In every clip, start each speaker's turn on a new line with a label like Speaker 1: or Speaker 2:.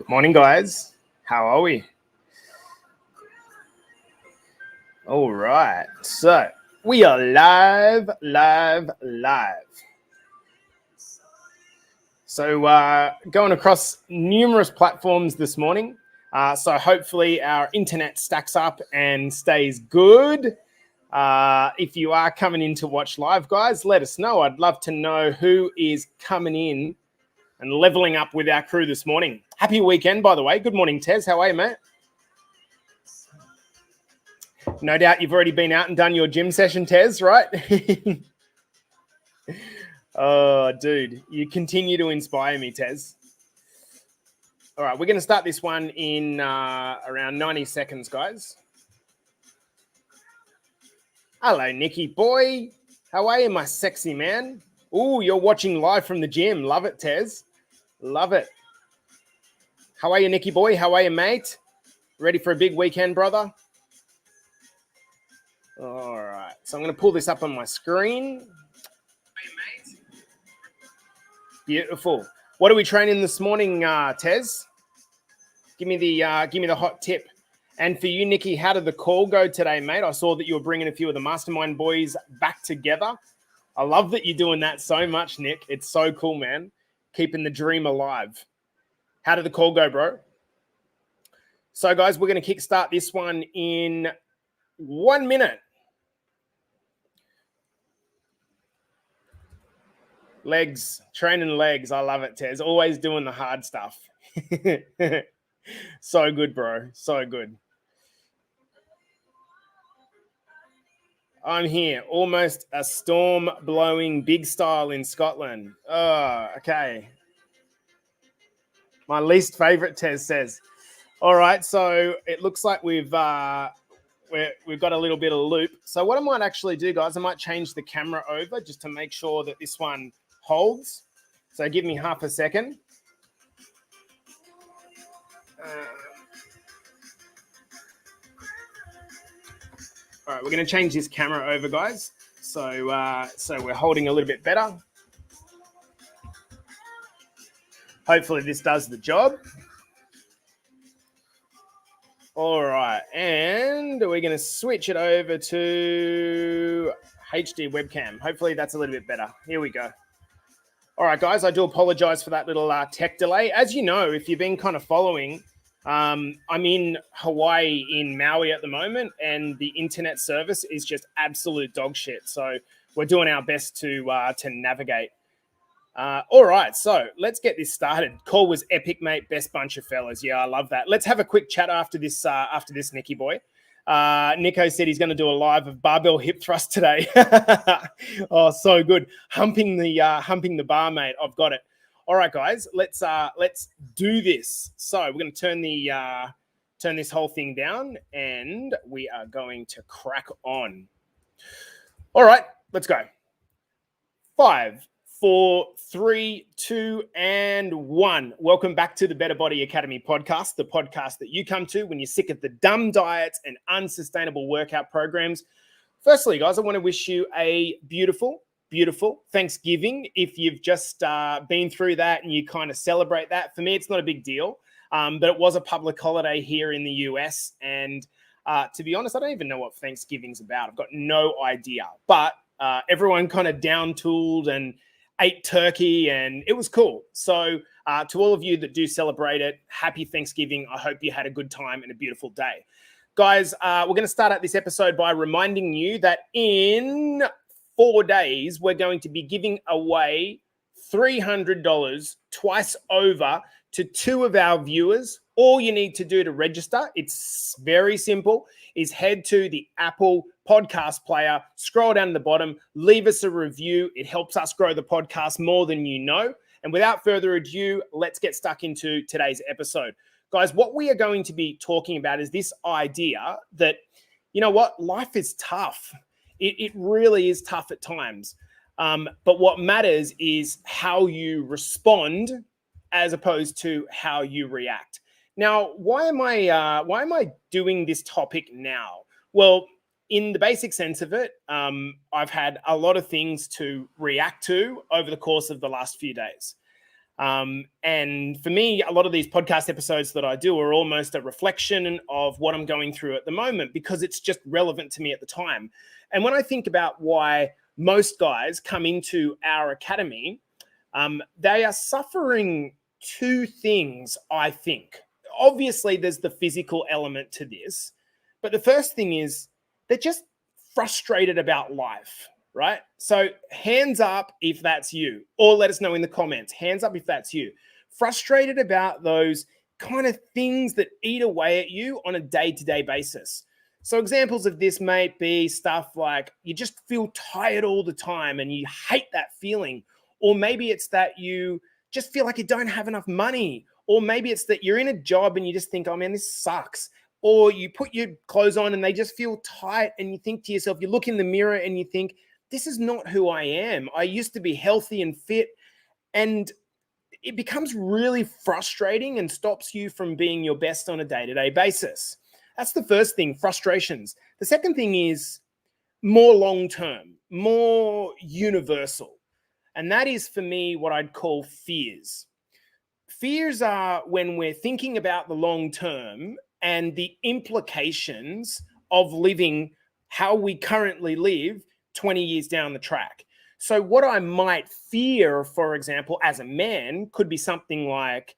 Speaker 1: Morning, guys. How are we? All right. So we are live. So going across numerous platforms this morning. So hopefully our internet stacks up and stays good. If you are coming in to watch live, guys, let us know. I'd love to know who is coming in and leveling up with our crew this morning. Happy weekend, by the way. Good morning, Tez. How are you, mate? No doubt you've already been out and done your gym session, Tez, right? Oh, dude, you continue to inspire me, Tez. All right, we're going to start this one in around 90 seconds, guys. Hello, Nicky boy. How are you, my sexy man? Ooh, you're watching live from the gym. Love it, Tez. Love it. How are you, Nicky boy? How are you, mate? Ready for a big weekend, brother? All right, so I'm going to pull this up on my screen. Beautiful. What are we training this morning, Tez? Give me the hot tip. And for you, Nicky, how did the call go today, mate? I saw that you were bringing a few of the mastermind boys back together. I love that you're doing that so much, Nick. It's so cool, man. Keeping the dream alive. How did the call go, bro? So, guys, we're going to kickstart this one in 1 minute. Legs, training legs. I love it, Tez. Always doing the hard stuff. So good, bro. So good. I'm here. Almost a storm blowing big style in Scotland. Oh, okay. My least favorite, Tez says. All right, so it looks like we've got a little bit of loop. So what I might actually do, guys, I might change the camera over just to make sure that this one holds. So give me half a second. All right, we're going to change this camera over, guys. So we're holding a little bit better. Hopefully this does the job. All right, and we're going to switch it over to HD webcam. Hopefully that's a little bit better. Here we go. All right, guys, I do apologize for that little tech delay. As you know, if you've been kind of following, I'm in Hawaii in Maui at the moment, and the internet service is just absolute dog shit. So we're doing our best to navigate. All right, so let's get this started. Call was epic, mate. Best bunch of fellas. Yeah, I love that. Let's have a quick chat after this, Nicky boy. Nico said he's going to do a live of barbell hip thrust today. Oh, so good. Humping the bar, mate. I've got it. All right, guys, let's do this. So we're going to turn this whole thing down, and we are going to crack on. All right, let's go. 5, 4, 3, 2, and 1. Welcome back to the Better Body Academy podcast, the podcast that you come to when you're sick of the dumb diets and unsustainable workout programs. Firstly, guys, I want to wish you a beautiful Thanksgiving. If you've just been through that and you kind of celebrate that, for me, it's not a big deal. But it was a public holiday here in the US. And to be honest, I don't even know what Thanksgiving's about. I've got no idea. But everyone kind of down-tooled and ate turkey, and it was cool. So to all of you that do celebrate it, happy Thanksgiving. I hope you had a good time and a beautiful day. Guys, we're going to start out this episode by reminding you that in 4 days, we're going to be giving away $300 twice over to 2 of our viewers. All you need to do to register, it's very simple, is head to the Apple podcast player, scroll down to the bottom, leave us a review. It helps us grow the podcast more than you know. And without further ado, let's get stuck into today's episode. Guys, what we are going to be talking about is this idea that, you know what, life is tough. It really is tough at times. But what matters is how you respond as opposed to how you react. Now, why am I doing this topic now? Well, in the basic sense of it, I've had a lot of things to react to over the course of the last few days. And for me, a lot of these podcast episodes that I do are almost a reflection of what I'm going through at the moment because it's just relevant to me at the time. And when I think about why most guys come into our academy, they are suffering two things, I think. Obviously, there's the physical element to this, but the first thing is they're just frustrated about life, right? So hands up if that's you, or let us know in the comments. Hands up if that's you. Frustrated about those kind of things that eat away at you on a day-to-day basis. So examples of this might be stuff like you just feel tired all the time and you hate that feeling. Or maybe it's that you just feel like you don't have enough money. Or maybe it's that you're in a job and you just think, oh man, this sucks. Or you put your clothes on and they just feel tight and you think to yourself, you look in the mirror and you think, this is not who I am. I used to be healthy and fit. And it becomes really frustrating and stops you from being your best on a day-to-day basis. That's the first thing, frustrations. The second thing is more long-term, more universal. And that is for me what I'd call fears. Fears are when we're thinking about the long term and the implications of living how we currently live 20 years down the track. So what I might fear, for example, as a man could be something like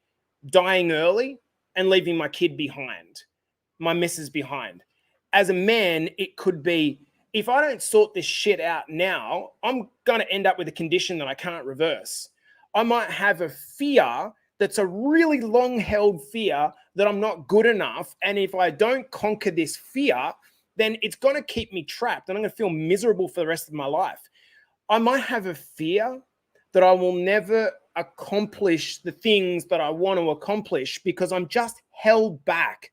Speaker 1: dying early and leaving my kid behind, my missus behind. As a man, it could be, if I don't sort this shit out now, I'm going to end up with a condition that I can't reverse. I might have a fear that's a really long-held fear that I'm not good enough. And if I don't conquer this fear, then it's going to keep me trapped and I'm going to feel miserable for the rest of my life. I might have a fear that I will never accomplish the things that I want to accomplish because I'm just held back.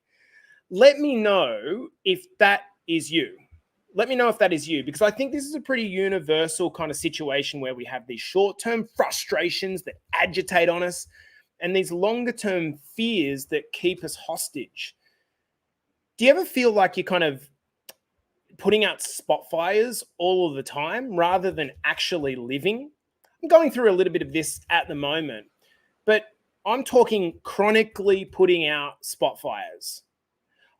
Speaker 1: Let me know if that is you. Let me know if that is you, because I think this is a pretty universal kind of situation where we have these short-term frustrations that agitate on us and these longer-term fears that keep us hostage. Do you ever feel like you're kind of putting out spot fires all of the time rather than actually living? I'm going through a little bit of this at the moment, but I'm talking chronically putting out spot fires.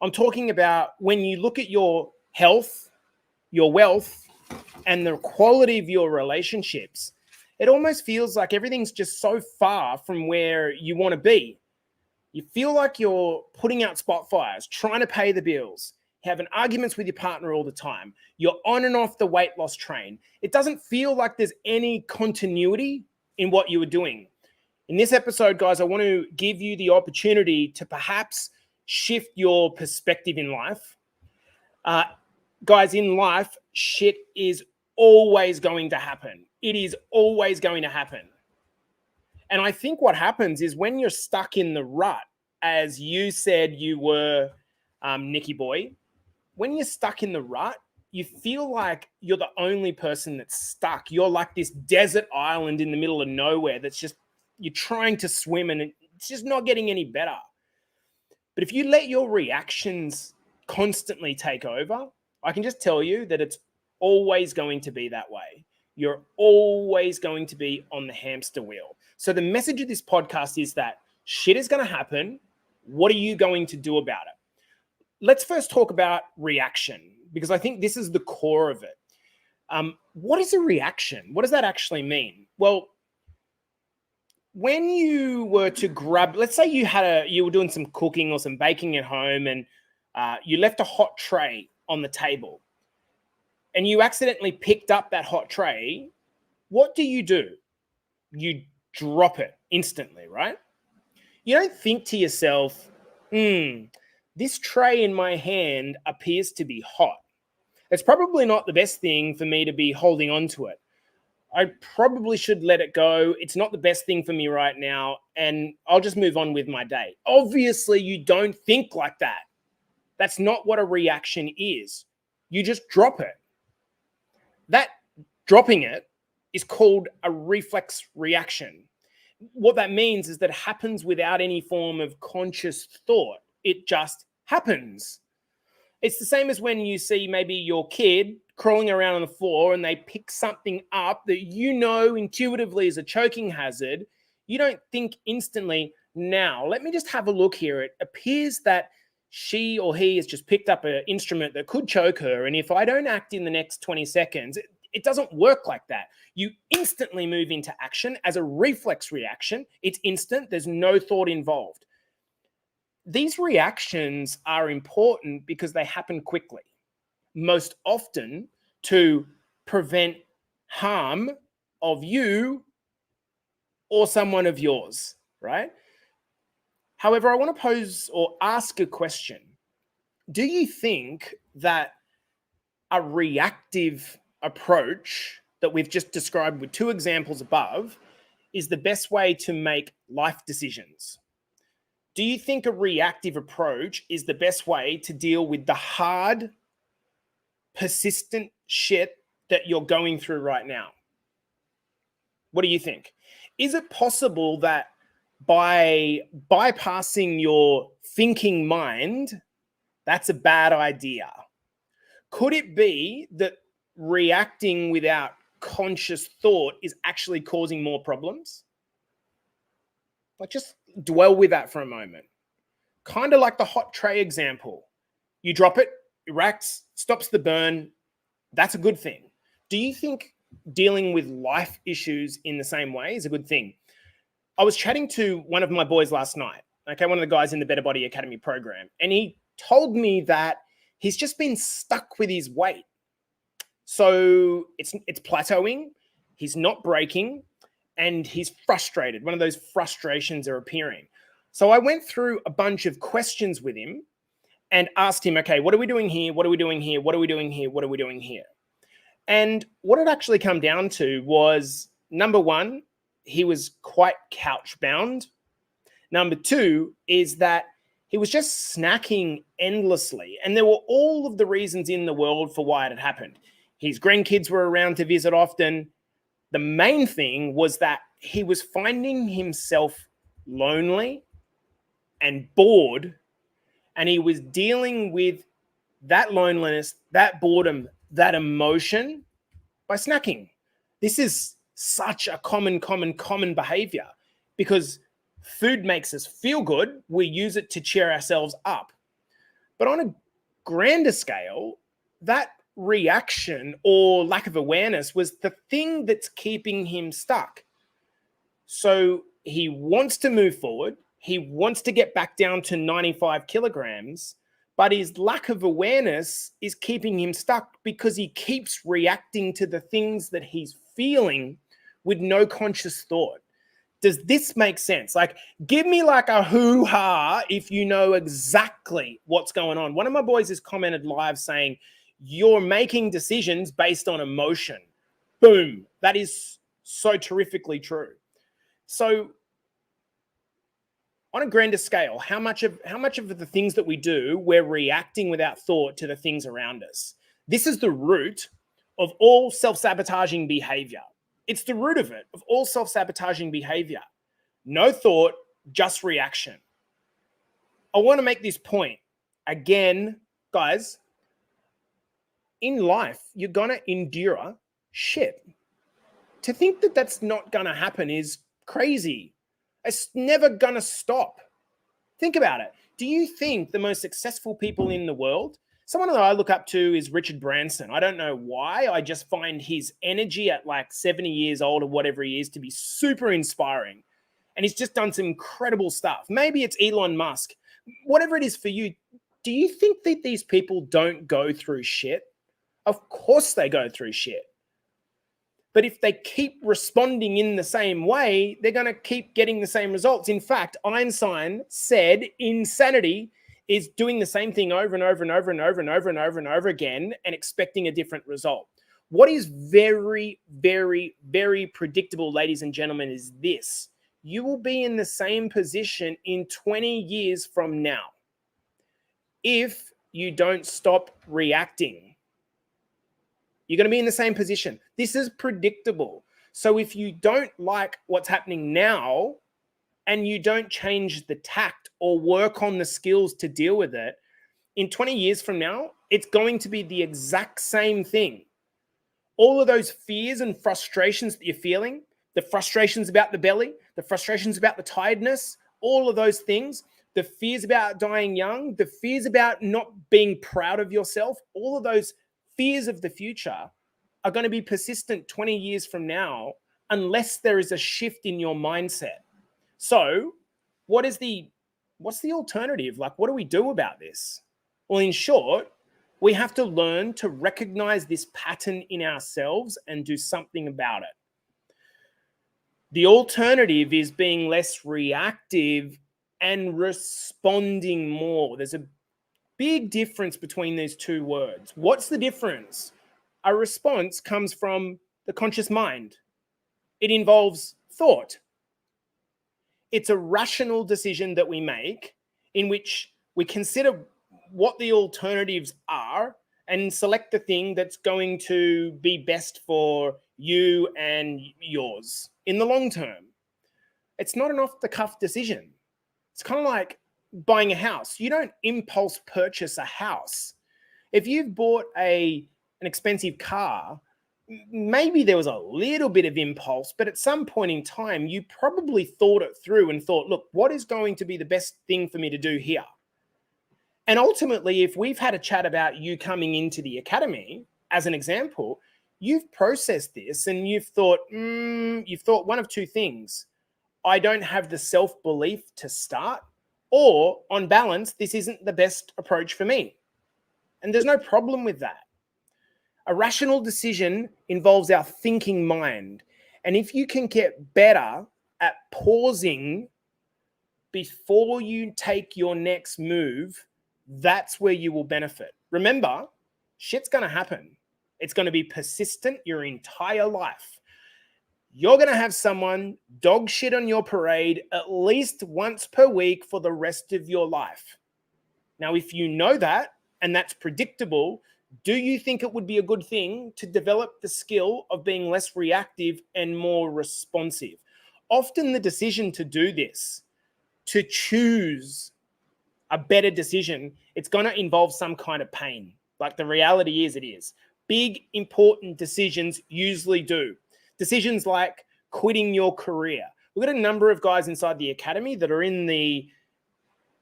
Speaker 1: I'm talking about when you look at your health, your wealth, and the quality of your relationships, it almost feels like everything's just so far from where you want to be. You feel like you're putting out spot fires, trying to pay the bills, having arguments with your partner all the time. You're on and off the weight loss train. It doesn't feel like there's any continuity in what you were doing. In this episode, guys, I want to give you the opportunity to perhaps shift your perspective in life. Guys, in life, shit is always going to happen. It is always going to happen. And I think what happens is when you're stuck in the rut, as you said you were, Nicky Boy, when you're stuck in the rut, you feel like you're the only person that's stuck. You're like this desert island in the middle of nowhere that's just, you're trying to swim and it's just not getting any better. But if you let your reactions constantly take over, I can just tell you that it's always going to be that way. You're always going to be on the hamster wheel. So the message of this podcast is that shit is going to happen. What are you going to do about it? Let's first talk about reaction, because I think this is the core of it. What is a reaction? What does that actually mean? Well, when you were to grab, let's say you were doing some cooking or some baking at home and you left a hot tray on the table and you accidentally picked up that hot tray, what do? You drop it instantly, right? You don't think to yourself, this tray in my hand appears to be hot. It's probably not the best thing for me to be holding on to it. I probably should let it go. It's not the best thing for me right now, and I'll just move on with my day. Obviously, you don't think like that. That's not what a reaction is. You just drop it. That dropping it is called a reflex reaction. What that means is that it happens without any form of conscious thought. It just happens. It's the same as when you see maybe your kid crawling around on the floor and they pick something up that you know intuitively is a choking hazard. You don't think instantly, now, let me just have a look here. It appears that she or he has just picked up an instrument that could choke her. And if I don't act in the next 20 seconds, it doesn't work like that. You instantly move into action as a reflex reaction. It's instant. There's no thought involved. These reactions are important because they happen quickly, most often to prevent harm of you or someone of yours, right? However, I want to pose or ask a question. Do you think that a reactive approach that we've just described with 2 examples above is the best way to make life decisions? Do you think a reactive approach is the best way to deal with the hard, persistent shit that you're going through right now? What do you think? Is it possible that by bypassing your thinking mind, that's a bad idea? Could it be that reacting without conscious thought is actually causing more problems? Like, just dwell with that for a moment. Kind of like the hot tray example. You drop it, it reacts, stops the burn. That's a good thing. Do you think dealing with life issues in the same way is a good thing? I was chatting to one of my boys last night, okay, one of the guys in the Better Body Academy program, and he told me that he's just been stuck with his weight. So it's plateauing, he's not breaking, and he's frustrated. One of those frustrations are appearing. So I went through a bunch of questions with him and asked him, okay, what are we doing here? What are we doing here? What are we doing here? What are we doing here? And what it actually come down to was, number one, he was quite couch bound. Number two is that he was just snacking endlessly. And there were all of the reasons in the world for why it had happened. His grandkids were around to visit often. The main thing was that he was finding himself lonely and bored, and he was dealing with that loneliness, that boredom, that emotion by snacking. This is such a common behavior because food makes us feel good. We use it to cheer ourselves up. But on a grander scale, that reaction or lack of awareness was the thing that's keeping him stuck. So he wants to move forward. He wants to get back down to 95 kilograms, but his lack of awareness is keeping him stuck because he keeps reacting to the things that he's feeling with no conscious thought. Does this make sense? Like, give me like a hoo-ha if you know exactly what's going on. One of my boys has commented live saying, you're making decisions based on emotion. Boom. That is so terrifically true. So on a grander scale, how much of the things that we do, we're reacting without thought to the things around us? This is the root of all self-sabotaging behavior. It's the root of it, of all self-sabotaging behavior. No thought, just reaction. I want to make this point. Again, guys, in life, you're going to endure shit. To think that that's not going to happen is crazy. It's never going to stop. Think about it. Do you think the most successful people in the world, someone that I look up to is Richard Branson. I don't know why. I just find his energy at like 70 years old or whatever he is to be super inspiring. And he's just done some incredible stuff. Maybe it's Elon Musk. Whatever it is for you, do you think that these people don't go through shit? Of course they go through shit. But if they keep responding in the same way, they're going to keep getting the same results. In fact, Einstein said insanity is doing the same thing over and over and over and over and over and over and over again and expecting a different result. What is very, very, very predictable, ladies and gentlemen, is this. You will be in the same position in 20 years from now if you don't stop reacting. You're going to be in the same position. This is predictable. So if you don't like what's happening now and you don't change the tact or work on the skills to deal with it, in 20 years from now, it's going to be the exact same thing. All of those fears and frustrations that you're feeling, The frustrations about the belly, the frustrations about the tiredness, all of those things, the fears about dying young, the fears about not being proud of yourself, all of those fears of the future are going to be persistent 20 years from now unless there is a shift in your mindset. So what's the alternative? Like, what do we do about this? Well, in short, we have to learn to recognize this pattern in ourselves and do something about it. The alternative is being less reactive and responding more. There's a big difference between these two words. What's the difference? A response comes from the conscious mind. It involves thought. It's a rational decision that we make in which we consider what the alternatives are and select the thing that's going to be best for you and yours in the long term. It's not an off-the-cuff decision. It's kind of like buying a house. You don't impulse purchase a house. If you've bought an expensive car, maybe there was a little bit of impulse, but at some point in time, you probably thought it through and thought, look, what is going to be the best thing for me to do here? And ultimately, if we've had a chat about you coming into the academy, as an example, you've processed this and you've thought one of two things. I don't have the self-belief to start, or on balance, this isn't the best approach for me. And there's no problem with that. A rational decision involves our thinking mind. And if you can get better at pausing before you take your next move, that's where you will benefit. Remember, shit's going to happen. It's going to be persistent your entire life. You're going to have someone dog shit on your parade at least once per week for the rest of your life. Now, if you know that, and that's predictable, do you think it would be a good thing to develop the skill of being less reactive and more responsive? Often the decision to do this, to choose a better decision, it's going to involve some kind of pain. Like the reality is, it is. Big, important decisions usually do. Decisions like quitting your career. We've got a number of guys inside the academy that are in the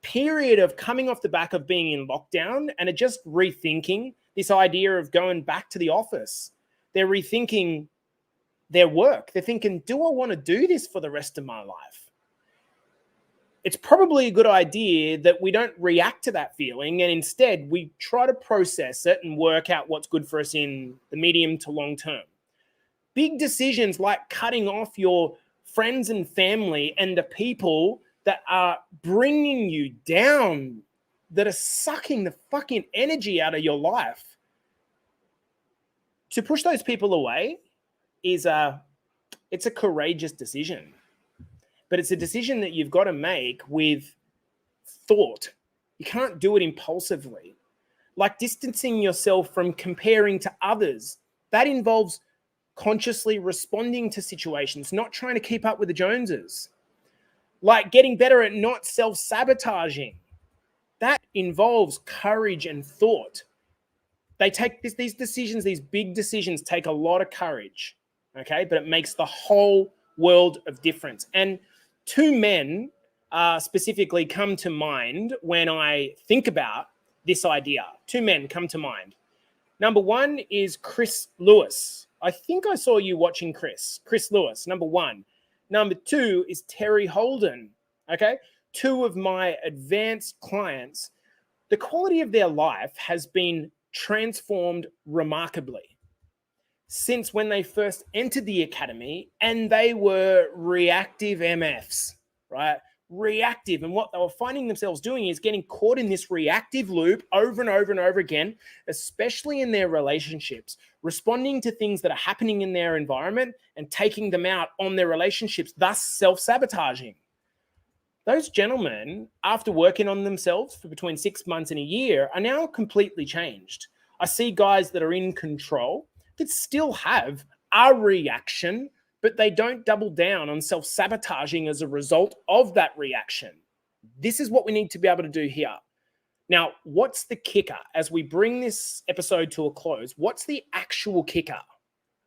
Speaker 1: period of coming off the back of being in lockdown and are just rethinking this idea of going back to the office. They're rethinking their work. They're thinking, do I want to do this for the rest of my life? It's probably a good idea that we don't react to that feeling and instead we try to process it and work out what's good for us in the medium to long term. Big decisions like cutting off your friends and family and the people that are bringing you down, that are sucking the fucking energy out of your life. To push those people away it's a courageous decision. But it's a decision that you've got to make with thought. You can't do it impulsively. Like distancing yourself from comparing to others. That involves consciously responding to situations, not trying to keep up with the Joneses. Like getting better at not self-sabotaging. That involves courage and thought. They take these decisions, these big decisions take a lot of courage, okay? But it makes the whole world of difference. And two men specifically come to mind when I think about this idea. Two men come to mind. Number one is Chris Lewis. I think I saw you watching Chris Lewis, number one. Number two is Terry Holden, okay? Two of my advanced clients. The quality of their life has been transformed remarkably since when they first entered the academy, and they were reactive MFs, right? Reactive. And what they were finding themselves doing is getting caught in this reactive loop over and over and over again, especially in their relationships, responding to things that are happening in their environment and taking them out on their relationships, thus self-sabotaging. Those gentlemen, after working on themselves for between 6 months and a year, are now completely changed. I see guys that are in control that still have a reaction, but they don't double down on self-sabotaging as a result of that reaction. This is what we need to be able to do here. Now, what's the kicker? As we bring this episode to a close, what's the actual kicker?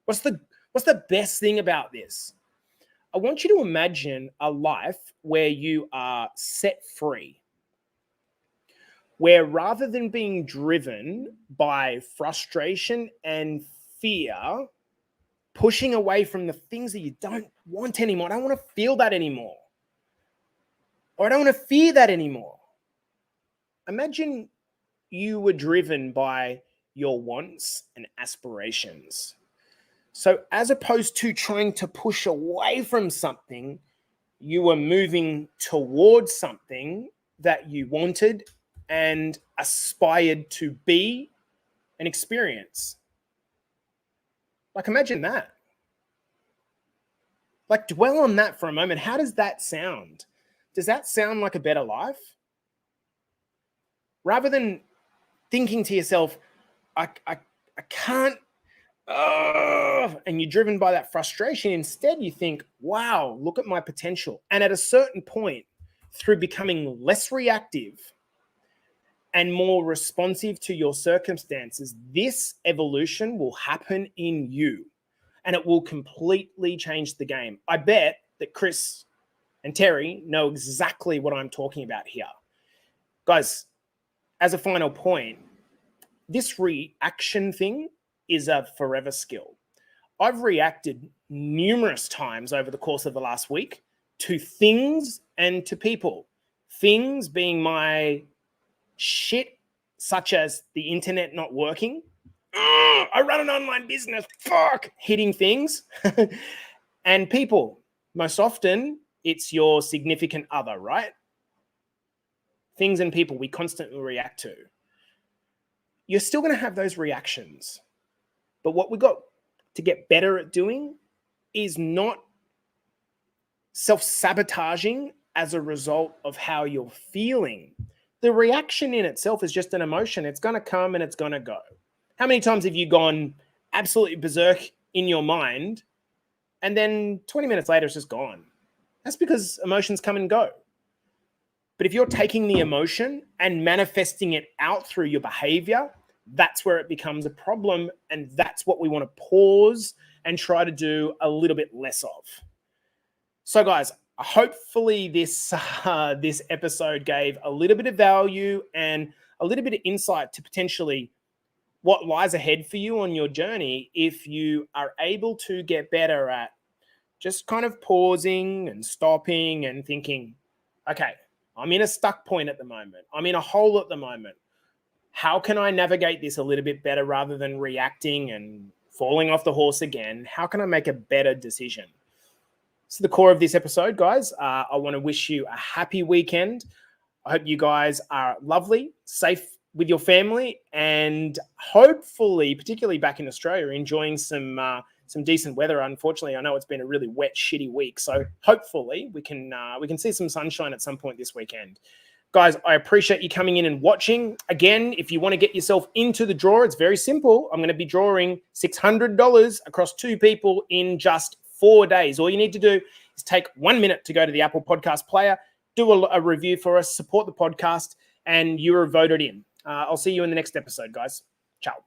Speaker 1: What's the best thing about this? I want you to imagine a life where you are set free, where rather than being driven by frustration and fear, pushing away from the things that you don't want anymore. I don't want to feel that anymore. Or I don't want to fear that anymore. Imagine you were driven by your wants and aspirations. So as opposed to trying to push away from something, you were moving towards something that you wanted and aspired to be and experience. Like, imagine that. Like, dwell on that for a moment. How does that sound? Does that sound like a better life? Rather than thinking to yourself, I can't, and you're driven by that frustration, instead you think, wow, look at my potential. And at a certain point, through becoming less reactive and more responsive to your circumstances, this evolution will happen in you and it will completely change the game. I bet that Chris and Terry know exactly what I'm talking about here. Guys, as a final point, this reaction thing is a forever skill. I've reacted numerous times over the course of the last week to things and to people. Things being my shit, such as the internet not working. I run an online business, fuck, hitting things. And people, most often, it's your significant other, right? Things and people we constantly react to. You're still going to have those reactions. But what we've got to get better at doing is not self-sabotaging as a result of how you're feeling. The reaction in itself is just an emotion. It's going to come and it's going to go. How many times have you gone absolutely berserk in your mind and then 20 minutes later it's just gone? That's because emotions come and go. But if you're taking the emotion and manifesting it out through your behavior, that's where it becomes a problem. And that's what we want to pause and try to do a little bit less of. So guys, hopefully this episode gave a little bit of value and a little bit of insight to potentially what lies ahead for you on your journey if you are able to get better at just kind of pausing and stopping and thinking, okay, I'm in a stuck point at the moment. I'm in a hole at the moment. How can I navigate this a little bit better rather than reacting and falling off the horse again? How can I make a better decision? So the core of this episode, guys, I want to wish you a happy weekend. I hope you guys are lovely, safe with your family, and hopefully, particularly back in Australia, enjoying some decent weather. Unfortunately, I know it's been a really wet, shitty week. So hopefully we can see some sunshine at some point this weekend. Guys, I appreciate you coming in and watching. Again, if you want to get yourself into the draw, it's very simple. I'm going to be drawing $600 across 2 people in just 4 days. All you need to do is take 1 minute to go to the Apple Podcast player, do a review for us, support the podcast, and you're voted in. I'll see you in the next episode, guys. Ciao.